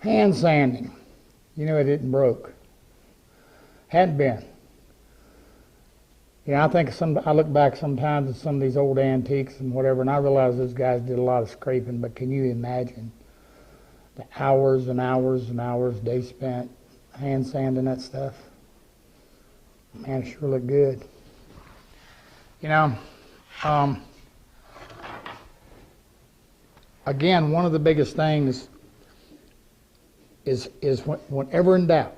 Hand sanding. You know, it didn't broke. Hadn't been. You know, I think I look back sometimes at some of these old antiques and whatever, and I realize those guys did a lot of scraping, but can you imagine the hours and hours and hours they spent hand sanding that stuff? Man, it sure looked good. You know, again, one of the biggest things is whenever in doubt,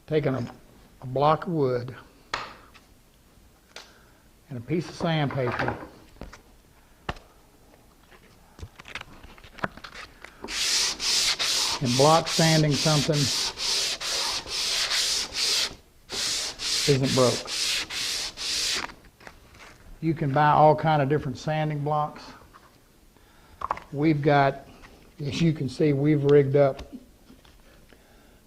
taking a block of wood and a piece of sandpaper and block sanding something isn't broke. You can buy all kind of different sanding blocks. We've got, as you can see, we've rigged up.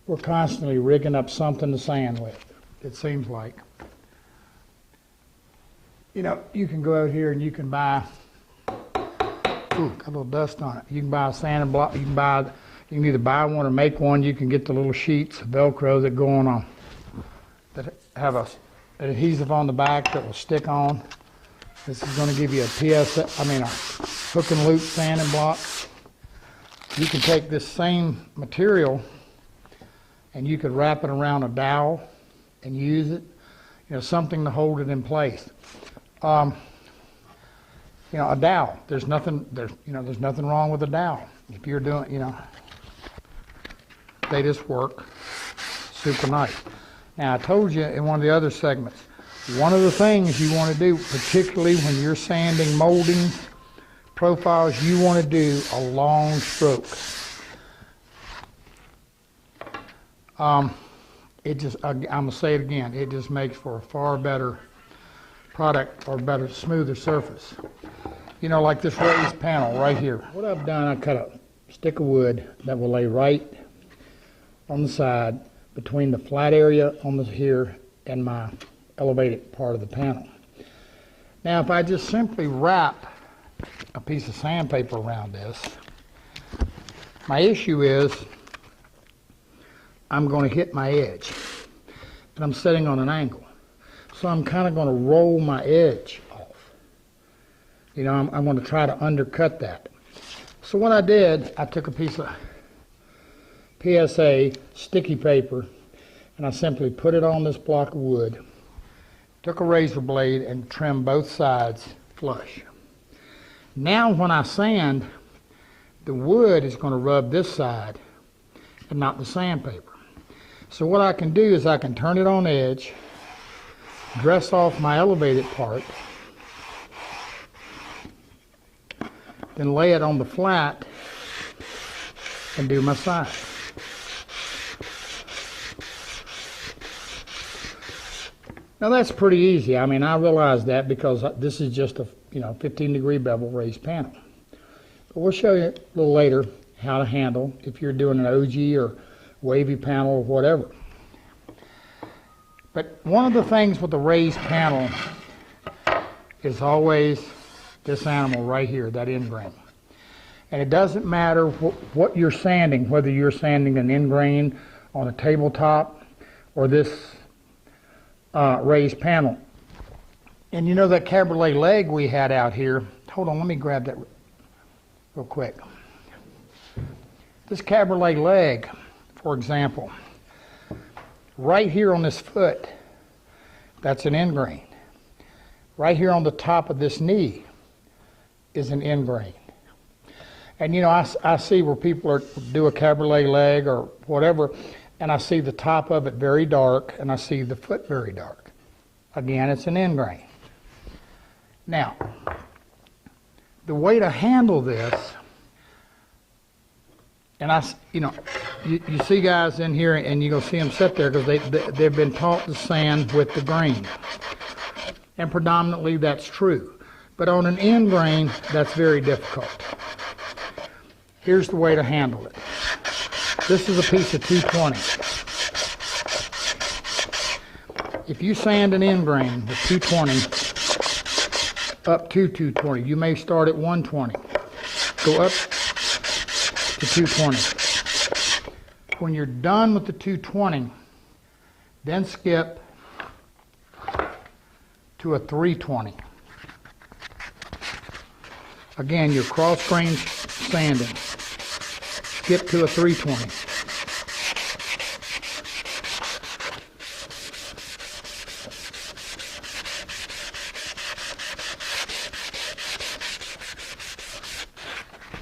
We're constantly rigging up something to sand with, it seems like. You know, you can go out here and you can buy, ooh, got a little dust on it. You can buy a sanding block, you can either buy one or make one. You can get the little sheets of Velcro that go on, that have an adhesive on the back that will stick on. This is going to give you a hook and loop sanding block. You can take this same material and you could wrap it around a dowel and use it, you know, something to hold it in place. You know, a dowel. There's nothing wrong with a dowel. If you're doing, you know, they just work super nice. Now, I told you in one of the other segments, one of the things you want to do, particularly when you're sanding moldings, profiles, you want to do a long stroke. It just, I'm going to say it again, it just makes for a far better product or better, smoother surface. You know, like this raised panel right here. What I've done, I cut a stick of wood that will lay right on the side between the flat area on the here and my elevated part of the panel. Now, if I just simply wrap a piece of sandpaper around this, my issue is I'm going to hit my edge, and I'm sitting on an angle. So I'm kind of going to roll my edge off. You know, I'm going to try to undercut that. So what I did, I took a piece of PSA sticky paper, and I simply put it on this block of wood, took a razor blade and trimmed both sides flush. Now when I sand, the wood is going to rub this side and not the sandpaper. So what I can do is I can turn it on edge, dress off my elevated part, then lay it on the flat and do my side. Now that's pretty easy. I mean, I realize that because this is just a 15-degree bevel raised panel. But we'll show you a little later how to handle if you're doing an OG or wavy panel or whatever. But one of the things with the raised panel is always this animal right here, that end grain. And it doesn't matter what you're sanding, whether you're sanding an end grain on a tabletop or this raised panel. And you know that cabriolet leg we had out here, hold on, let me grab that real quick. This cabriolet leg, for example, right here on this foot, that's an end grain. Right here on the top of this knee is an end grain. And you know, I see where people do a cabriolet leg or whatever, and I see the top of it very dark, and I see the foot very dark. Again, it's an end grain. Now, the way to handle this, and you see guys in here, and you're going to see them sit there because they've been taught to sand with the grain. And predominantly that's true. But on an end grain, that's very difficult. Here's the way to handle it. This is a piece of 220. If you sand an end grain with 220 up to 220, you may start at 120. go up to 220. When you're done with the 220, then skip to a 320. Again, your cross grain sanding. Skip to a 320.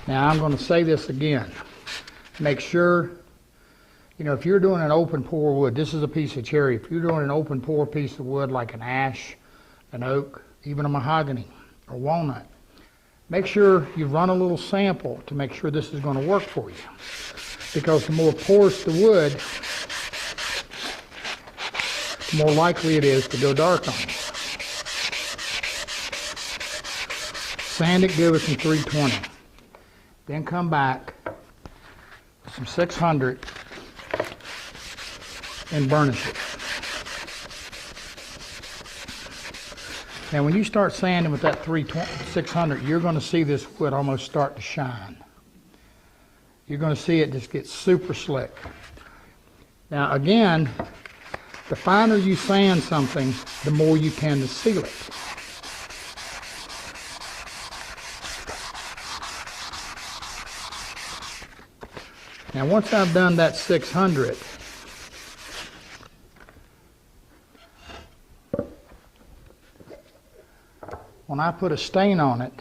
Now I'm going to say this again. Make sure, if you're doing an open pour wood, this is a piece of cherry. If you're doing an open pour piece of wood like an ash, an oak, even a mahogany or walnut, make sure you run a little sample to make sure this is going to work for you. Because the more porous the wood, the more likely it is to go dark on you. Sand it good with some 320. Then come back with some 600 and burnish it. Now when you start sanding with that 600, you're going to see this wood almost start to shine. You're going to see it just get super slick. Now again, the finer you sand something, the more you tend to seal it. Now once I've done that 600, when I put a stain on it,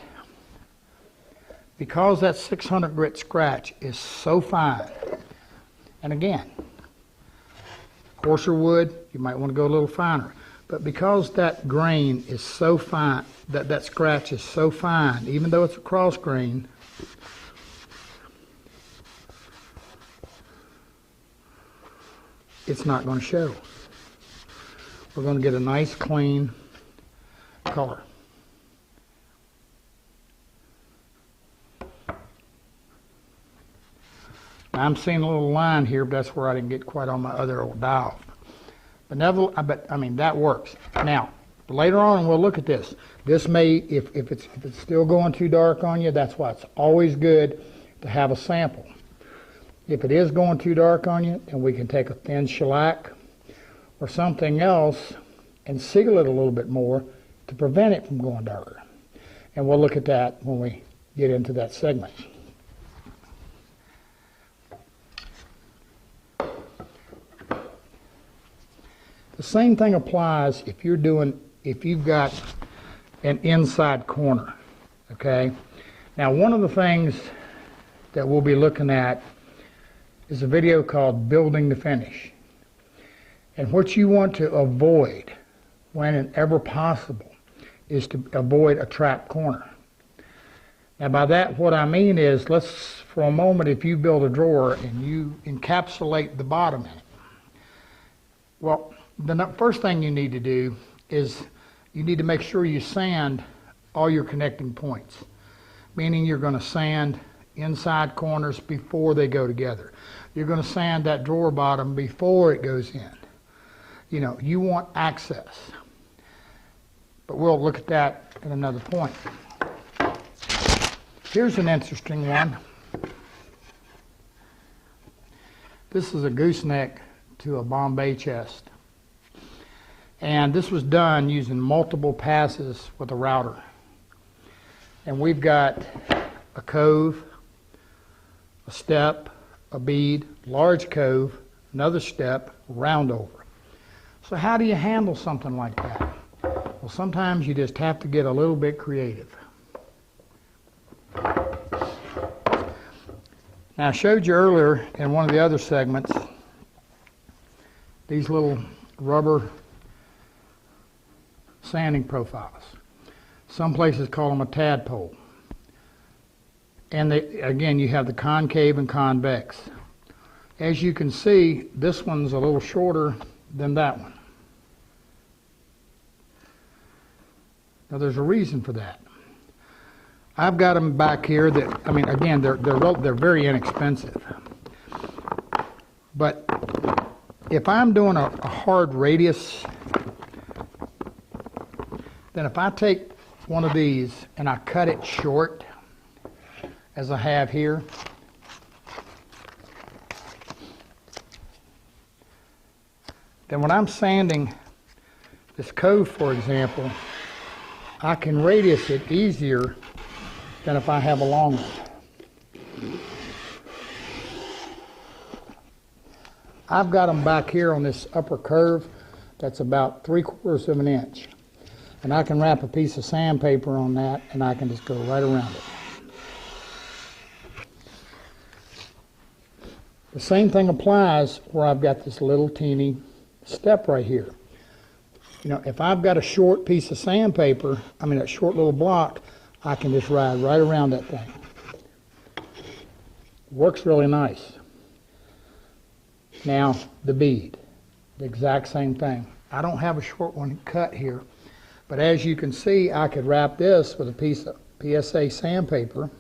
because that 600 grit scratch is so fine, and again, coarser wood, you might want to go a little finer, but because that grain is so fine, that scratch is so fine, even though it's a cross grain, it's not going to show. We're going to get a nice clean color. Now I'm seeing a little line here, but that's where I didn't get quite on my other old dial. But that works. Now, later on we'll look at this. This may, if it's still going too dark on you, that's why it's always good to have a sample. If it is going too dark on you, then we can take a thin shellac or something else and seal it a little bit more to prevent it from going darker. And we'll look at that when we get into that segment. The same thing applies if you've got an inside corner, okay? Now one of the things that we'll be looking at is a video called Building the Finish. And what you want to avoid whenever possible is to avoid a trap corner. Now by that what I mean is, let's for a moment, if you build a drawer and you encapsulate the bottom in it. Well, the first thing you need to do is you need to make sure you sand all your connecting points, meaning you're going to sand inside corners before they go together. You're going to sand that drawer bottom before it goes in. You want access. But we'll look at that at another point. Here's an interesting one. This is a gooseneck to a Bombay chest. And this was done using multiple passes with a router. And we've got a cove, a step, a bead, large cove, another step, round over. So how do you handle something like that? Well, sometimes you just have to get a little bit creative. Now I showed you earlier in one of the other segments these little rubber sanding profiles. Some places call them a tadpole. And again, you have the concave and convex. As you can see, this one's a little shorter than that one. Now there's a reason for that. I've got them back here that, again, they're very inexpensive. But if I'm doing a hard radius, then if I take one of these and I cut it short, as I have here. Then when I'm sanding this cove, for example, I can radius it easier than if I have a long one. I've got them back here on this upper curve that's about 3/4 of an inch. And I can wrap a piece of sandpaper on that and I can just go right around it. The same thing applies where I've got this little teeny step right here. You know, if I've got a short piece of sandpaper, a short little block, I can just ride right around that thing. Works really nice. Now, the bead, the exact same thing. I don't have a short one cut here, but as you can see, I could wrap this with a piece of PSA sandpaper,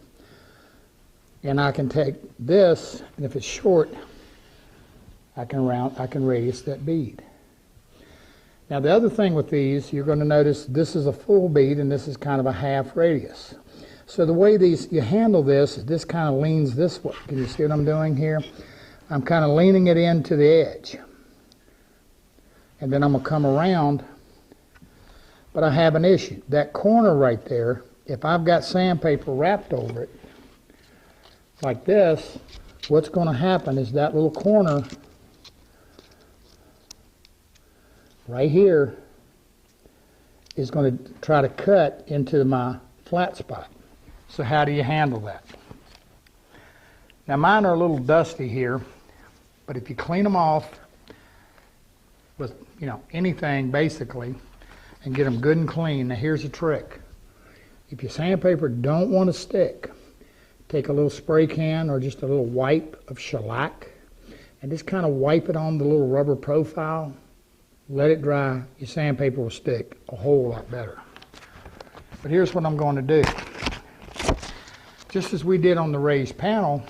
and I can take this, and if it's short, I can radius that bead. Now the other thing with these, you're going to notice this is a full bead and this is kind of a half radius. So the way you handle this kind of leans this way. Can you see what I'm doing here? I'm kind of leaning it into the edge. And then I'm going to come around, but I have an issue. That corner right there, if I've got sandpaper wrapped over it, like this, what's going to happen is that little corner right here is going to try to cut into my flat spot. So how do you handle that? Now mine are a little dusty here, but if you clean them off with anything basically and get them good and clean, now here's a trick. If your sandpaper don't want to stick, take a little spray can or just a little wipe of shellac and just kind of wipe it on the little rubber profile. Let it dry, your sandpaper will stick a whole lot better. But here's what I'm going to do. Just as we did on the raised panel,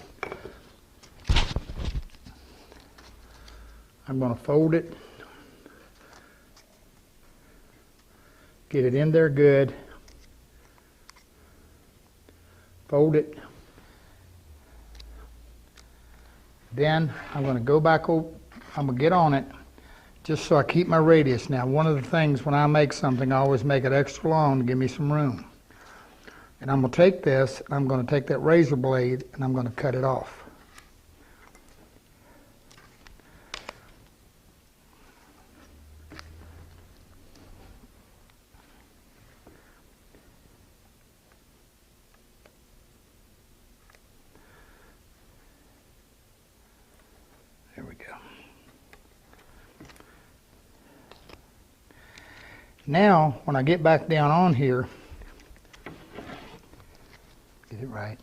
I'm going to fold it, get it in there good, fold it, then I'm going to go back over, I'm going to get on it, just so I keep my radius. Now, one of the things when I make something, I always make it extra long to give me some room. And I'm going to take this, and I'm going to take that razor blade, and I'm going to cut it off. There we go. Now, when I get back down on here, get it right.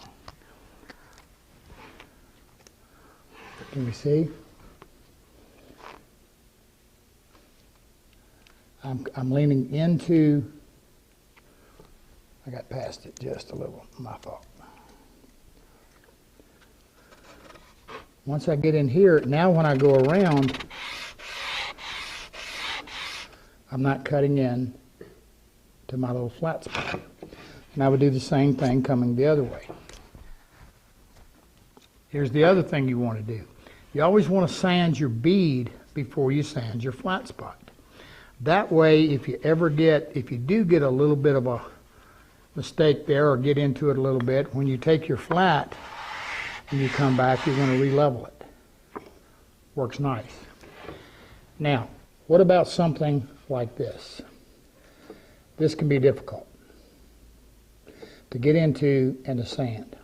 Can we see? I'm leaning into, I got past it just a little, my fault. Once I get in here, now when I go around, I'm not cutting in to my little flat spot. And I would do the same thing coming the other way. Here's the other thing you want to do. You always want to sand your bead before you sand your flat spot. That way, if you do get a little bit of a mistake there or get into it a little bit, when you take your flat and you come back, you're going to re-level it. Works nice. Now, what about something like this? This can be difficult to get into and to sand.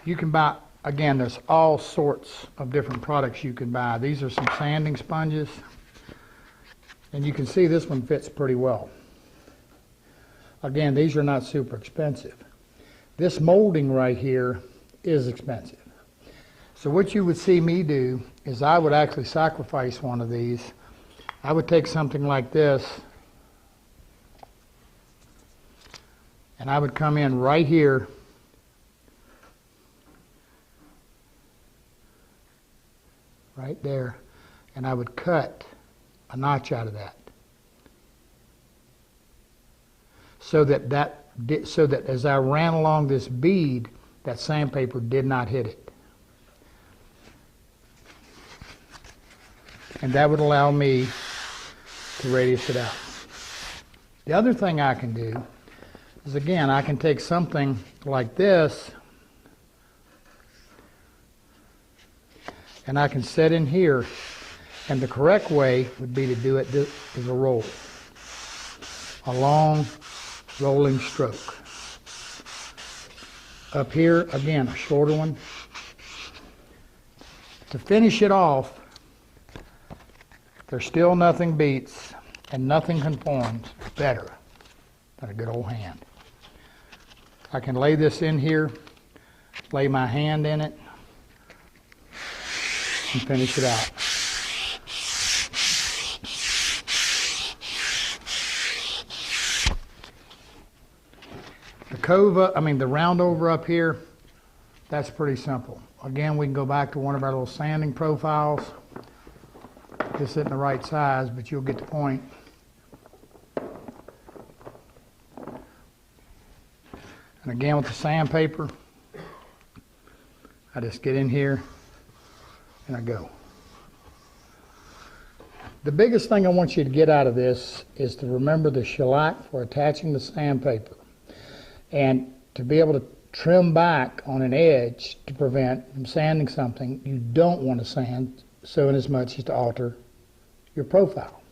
You can buy, again, there's all sorts of different products you can buy. These are some sanding sponges, and you can see this one fits pretty well. Again, these are not super expensive. This molding right here is expensive. So what you would see me do is I would actually sacrifice one of these. I would take something like this, and I would come in right here, right there, and I would cut a notch out of that, so that so that as I ran along this bead, that sandpaper did not hit it. And that would allow me to radius it out. The other thing I can do is, again, I can take something like this and I can set in here, and the correct way would be to do it as a roll, a long rolling stroke. Up here, again, a shorter one. To finish it off, there's still nothing beats and nothing conforms better than a good old hand. I can lay this in here, lay my hand in it, and finish it out. The round over up here, that's pretty simple. Again, we can go back to one of our little sanding profiles. This isn't the right size, but you'll get the point. And again, with the sandpaper, I just get in here and I go. The biggest thing I want you to get out of this is to remember the shellac for attaching the sandpaper, and to be able to trim back on an edge to prevent from sanding something you don't want to sand, so in as much as to alter your profile.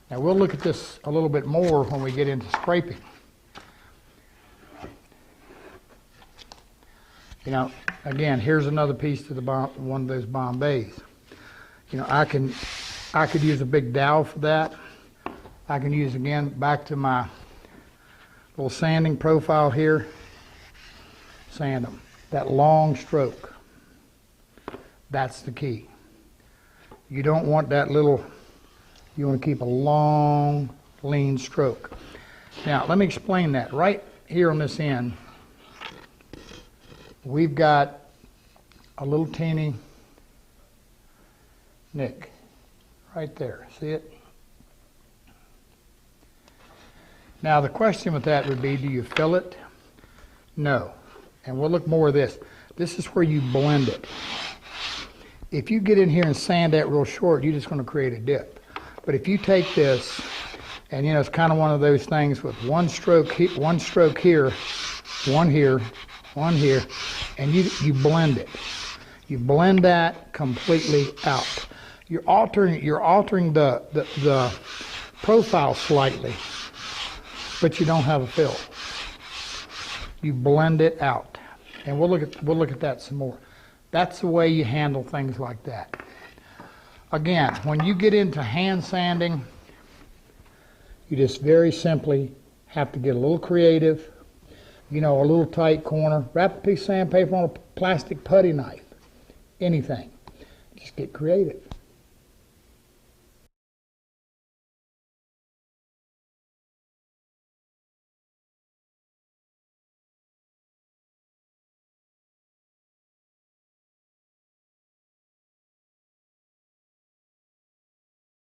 Now we'll look at this a little bit more when we get into scraping. You know, again, here's another piece to the one of those Bombays. You know, I could use a big dowel for that. I can use, again, back to my little sanding profile here, sand them. That long stroke, that's the key. You don't want that little, you want to keep a long, lean stroke. Now, let me explain that. Right here on this end, we've got a little teeny nick right there. See it? Now, the question with that would be, do you fill it? No. And we'll look more at this. This is where you blend it. If you get in here and sand that real short, you're just going to create a dip. But if you take this, and you know, it's kind of one of those things with one stroke here, one here, one here, and you blend it. You blend that completely out. You're altering the profile slightly, but you don't have a fill. You blend it out, and we'll look at that some more. That's the way you handle things like that. Again, when you get into hand sanding, you just very simply have to get a little creative. You know, a little tight corner. Wrap a piece of sandpaper on a plastic putty knife. Anything. Just get creative.